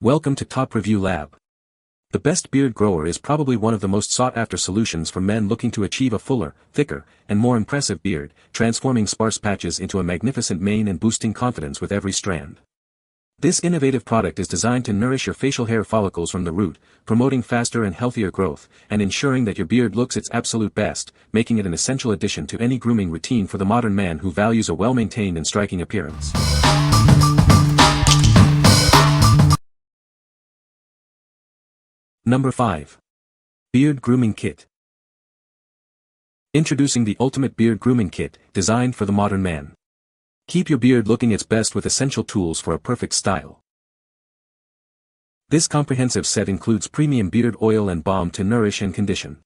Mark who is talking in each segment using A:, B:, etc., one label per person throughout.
A: Welcome to Top Review Lab. The best beard grower is probably one of the most sought-after solutions for men looking to achieve a fuller, thicker, and more impressive beard, transforming sparse patches into a magnificent mane and boosting confidence with every strand. This innovative product is designed to nourish your facial hair follicles from the root, promoting faster and healthier growth, and ensuring that your beard looks its absolute best, making it an essential addition to any grooming routine for the modern man who values a well-maintained and striking appearance. Number 5. Beard Grooming Kit. Introducing the ultimate beard grooming kit, designed for the modern man. Keep your beard looking its best with essential tools for a perfect style. This comprehensive set includes premium beard oil and balm to nourish and condition.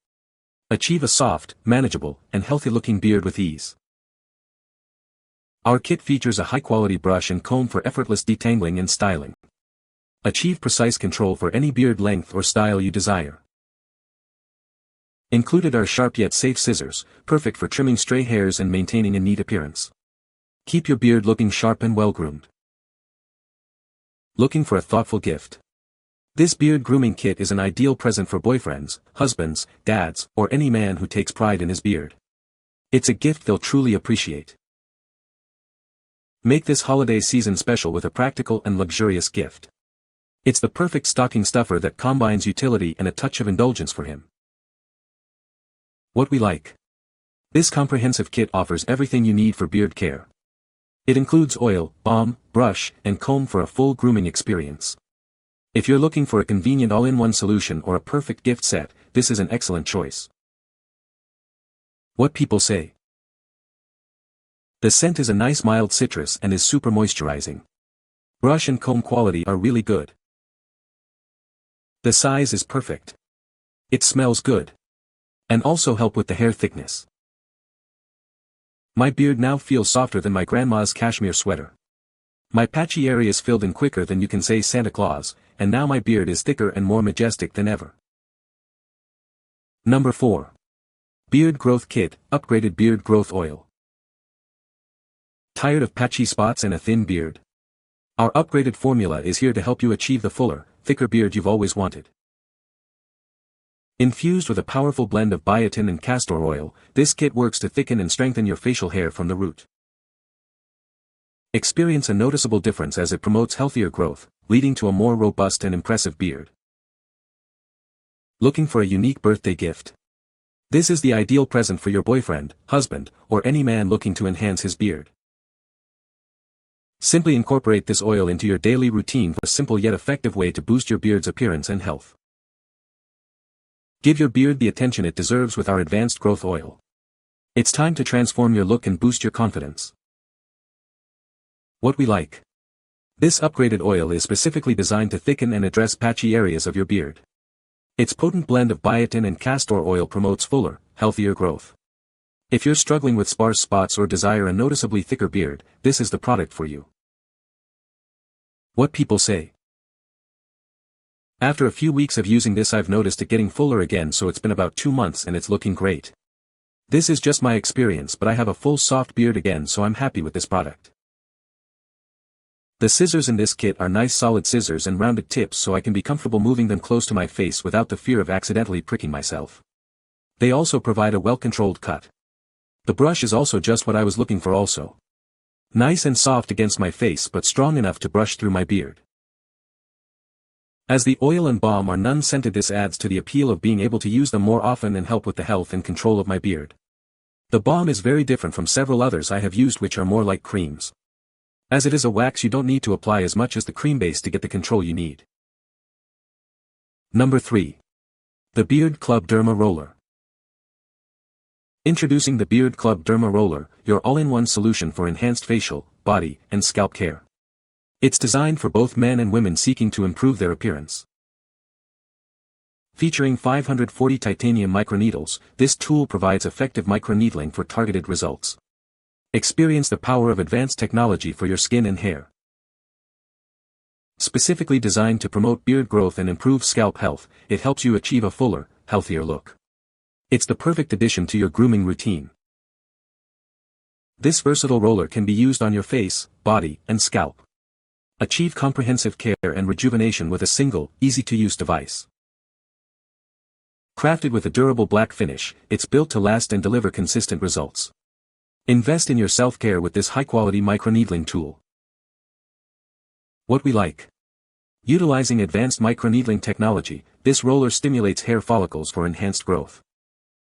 A: Achieve a soft, manageable, and healthy-looking beard with ease. Our kit features a high-quality brush and comb for effortless detangling and styling. Achieve precise control for any beard length or style you desire. Included are sharp yet safe scissors, perfect for trimming stray hairs and maintaining a neat appearance. Keep your beard looking sharp and well-groomed. Looking for a thoughtful gift? This beard grooming kit is an ideal present for boyfriends, husbands, dads, or any man who takes pride in his beard. It's a gift they'll truly appreciate. Make this holiday season special with a practical and luxurious gift. It's the perfect stocking stuffer that combines utility and a touch of indulgence for him. What we like. This comprehensive kit offers everything you need for beard care. It includes oil, balm, brush, and comb for a full grooming experience. If you're looking for a convenient all-in-one solution or a perfect gift set, this is an excellent choice. What people say. The scent is a nice mild citrus and is super moisturizing. Brush and comb quality are really good. The size is perfect. It smells good. And also help with the hair thickness. My beard now feels softer than my grandma's cashmere sweater. My patchy areas filled in quicker than you can say Santa Claus, and now my beard is thicker and more majestic than ever. Number 4. Beard Growth Kit, Upgraded Beard Growth Oil. Tired of patchy spots and a thin beard? Our upgraded formula is here to help you achieve the fuller, thicker beard you've always wanted. Infused with a powerful blend of biotin and castor oil, this kit works to thicken and strengthen your facial hair from the root. Experience a noticeable difference as it promotes healthier growth, leading to a more robust and impressive beard. Looking for a unique birthday gift? This is the ideal present for your boyfriend, husband, or any man looking to enhance his beard. Simply incorporate this oil into your daily routine for a simple yet effective way to boost your beard's appearance and health. Give your beard the attention it deserves with our advanced growth oil. It's time to transform your look and boost your confidence. What we like. This upgraded oil is specifically designed to thicken and address patchy areas of your beard. Its potent blend of biotin and castor oil promotes fuller, healthier growth. If you're struggling with sparse spots or desire a noticeably thicker beard, this is the product for you. What people say. After a few weeks of using this, I've noticed it getting fuller again, so it's been about 2 months and it's looking great. This is just my experience, but I have a full soft beard again, so I'm happy with this product. The scissors in this kit are nice solid scissors and rounded tips, so I can be comfortable moving them close to my face without the fear of accidentally pricking myself. They also provide a well-controlled cut. The brush is also just what I was looking for also. Nice and soft against my face but strong enough to brush through my beard. As the oil and balm are non-scented, this adds to the appeal of being able to use them more often and help with the health and control of my beard. The balm is very different from several others I have used, which are more like creams. As it is a wax, you don't need to apply as much as the cream base to get the control you need. Number 3. The Beard Club Derma Roller. Introducing the Beard Club Derma Roller, your all-in-one solution for enhanced facial, body, and scalp care. It's designed for both men and women seeking to improve their appearance. Featuring 540 titanium microneedles, this tool provides effective microneedling for targeted results. Experience the power of advanced technology for your skin and hair. Specifically designed to promote beard growth and improve scalp health, it helps you achieve a fuller, healthier look. It's the perfect addition to your grooming routine. This versatile roller can be used on your face, body, and scalp. Achieve comprehensive care and rejuvenation with a single, easy-to-use device. Crafted with a durable black finish, it's built to last and deliver consistent results. Invest in your self-care with this high-quality microneedling tool. What we like. Utilizing advanced microneedling technology, this roller stimulates hair follicles for enhanced growth.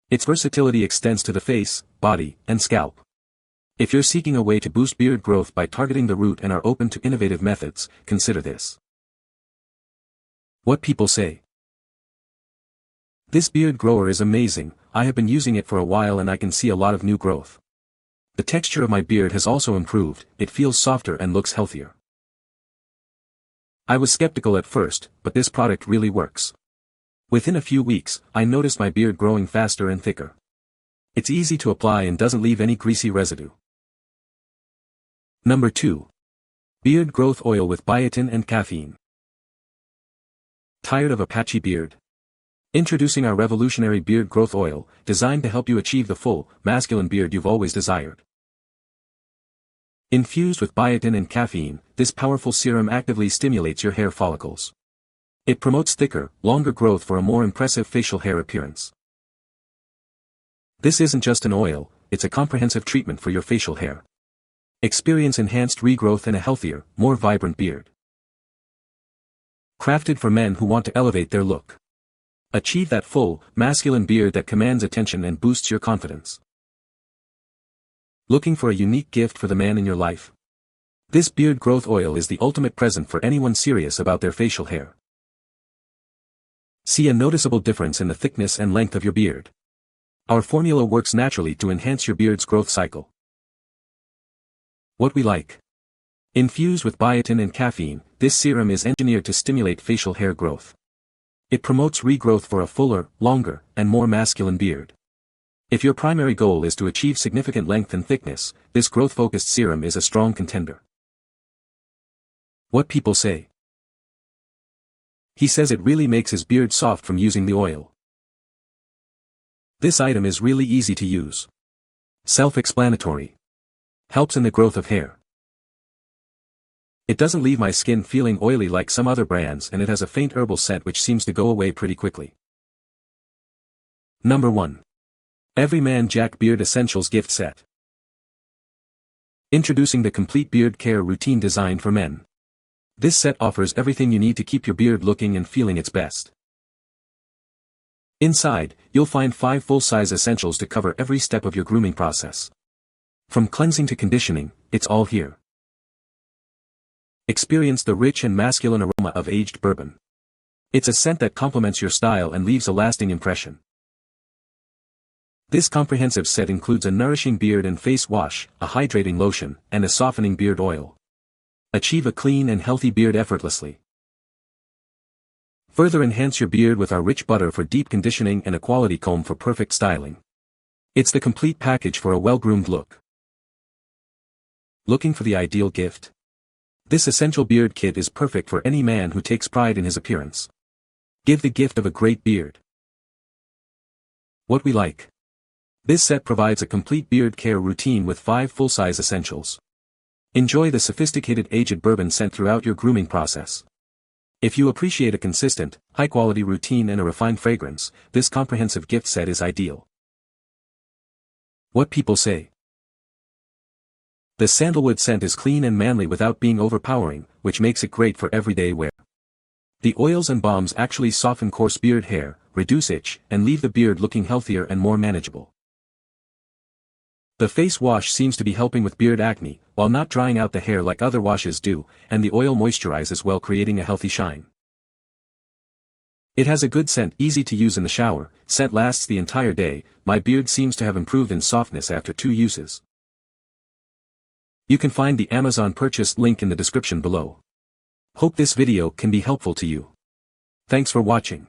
A: Its versatility extends to the face, body, and scalp. If you're seeking a way to boost beard growth by targeting the root and are open to innovative methods, consider this. What people say. This beard grower is amazing. I have been using it for a while and I can see a lot of new growth. The texture of my beard has also improved, it feels softer and looks healthier. I was skeptical at first, but this product really works. Within a few weeks, I noticed my beard growing faster and thicker. It's easy to apply and doesn't leave any greasy residue. Number 2. Beard Growth Oil with Biotin and Caffeine. Tired of a patchy beard? Introducing our revolutionary beard growth oil, designed to help you achieve the full, masculine beard you've always desired. Infused with biotin and caffeine, this powerful serum actively stimulates your hair follicles. It promotes thicker, longer growth for a more impressive facial hair appearance. This isn't just an oil, it's a comprehensive treatment for your facial hair. Experience enhanced regrowth and a healthier, more vibrant beard. Crafted for men who want to elevate their look. Achieve that full, masculine beard that commands attention and boosts your confidence. Looking for a unique gift for the man in your life? This beard growth oil is the ultimate present for anyone serious about their facial hair. See a noticeable difference in the thickness and length of your beard. Our formula works naturally to enhance your beard's growth cycle. What we like. Infused with biotin and caffeine, this serum is engineered to stimulate facial hair growth. It promotes regrowth for a fuller, longer, and more masculine beard. If your primary goal is to achieve significant length and thickness, this growth-focused serum is a strong contender. What people say. He says it really makes his beard soft from using the oil. This item is really easy to use. Self-explanatory. Helps in the growth of hair. It doesn't leave my skin feeling oily like some other brands and it has a faint herbal scent which seems to go away pretty quickly. Number 1. Everyman Jack Beard Essentials Gift Set. Introducing the complete beard care routine designed for men. This set offers everything you need to keep your beard looking and feeling its best. Inside, you'll find 5 full-size essentials to cover every step of your grooming process. From cleansing to conditioning, it's all here. Experience the rich and masculine aroma of aged bourbon. It's a scent that complements your style and leaves a lasting impression. This comprehensive set includes a nourishing beard and face wash, a hydrating lotion, and a softening beard oil. Achieve a clean and healthy beard effortlessly. Further enhance your beard with our rich butter for deep conditioning and a quality comb for perfect styling. It's the complete package for a well-groomed look. Looking for the ideal gift? This essential beard kit is perfect for any man who takes pride in his appearance. Give the gift of a great beard. What we like. This set provides a complete beard care routine with 5 full-size essentials. Enjoy the sophisticated aged bourbon scent throughout your grooming process. If you appreciate a consistent, high-quality routine and a refined fragrance, this comprehensive gift set is ideal. What people say. The sandalwood scent is clean and manly without being overpowering, which makes it great for everyday wear. The oils and balms actually soften coarse beard hair, reduce itch, and leave the beard looking healthier and more manageable. The face wash seems to be helping with beard acne, while not drying out the hair like other washes do, and the oil moisturizes while creating a healthy shine. It has a good scent, easy to use in the shower, scent lasts the entire day. My beard seems to have improved in softness after 2 uses. You can find the Amazon purchase link in the description below. Hope this video can be helpful to you. Thanks for watching.